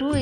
2